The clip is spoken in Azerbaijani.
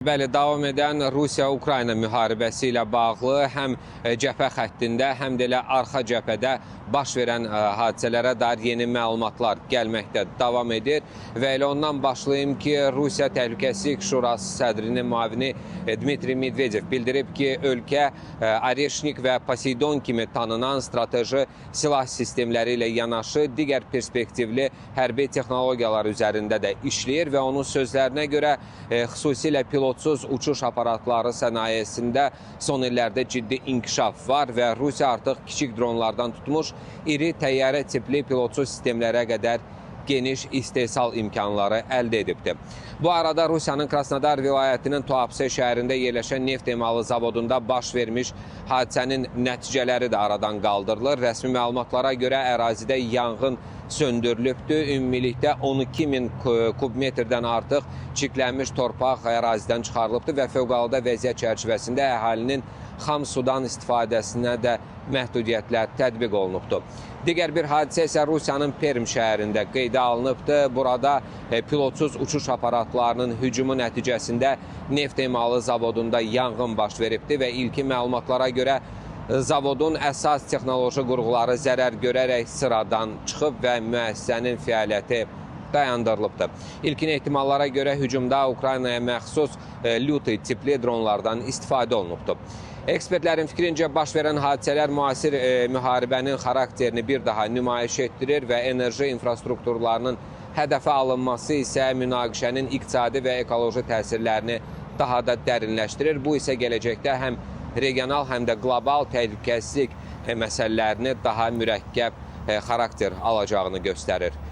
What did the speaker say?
Bəli, davam edən Rusiya-Ukrayna müharibəsi ilə bağlı həm cəbhə xəttində, həm də elə arxa cəbhədə baş verən hadisələrə dair yeni məlumatlar gəlməkdə davam edir. Və elə ondan başlayım ki, Rusiya Təhlükəsizlik Şurası sədrinin müavini Dmitri Medvedev bildirib ki, ölkə Oreşnik və Poseydon kimi tanınan strateji silah sistemləri ilə yanaşı digər perspektivli hərbi texnologiyalar üzərində də işləyir və onun sözlərinə görə xüsusilə pilotsuz uçuş aparatları sənayesində son illərdə ciddi inkişaf var və Rusiya artıq kiçik dronlardan tutmuş iri təyyarə tipli pilotsuz sistemlərə qədər geniş istehsal imkanları əldə edibdir. Bu arada Rusiyanın Krasnodar vilayətinin Tuapse şəhərində yerləşən neft emalı zavodunda baş vermiş hadisənin nəticələri də aradan qaldırılır. Rəsmi məlumatlara görə ərazidə yanğın söndürülübdür. Ümumilikdə 12 min kubmetrdən artıq çirklənmiş torpaq ərazidən çıxarılıbdır və fövqəladə vəziyyət çərçivəsində əhalinin xam sudan istifadəsinə də məhdudiyyətlər tətbiq olunubdur. Digər bir hadisə isə Rusiyanın Perm şəhərində qeydə alınıbdır. Burada pilotsuz uçuş aparatlarının hücumu nəticəsində neft emalı zavodunda yanğın baş veribdir və ilkin məlumatlara görə zavodun əsas texnoloji qurğuları zərər görərək sıradan çıxıb və müəssisənin fəaliyyəti dayandırılıbdır. İlkin ehtimallara görə hücumda Ukraynaya məxsus Lyuti tipli dronlardan istifadə olunubdur. Ekspertlərin fikrincə baş verən hadisələr müasir müharibənin xarakterini bir daha nümayiş etdirir və enerji infrastrukturlarının hədəfə alınması isə münaqişənin iqtisadi və ekoloji təsirlərini daha da dərinləşdirir. Bu isə gələcəkdə həm regional, həm də qlobal təhlükəsizlik məsələlərini daha mürəkkəb xarakter alacağını göstərir.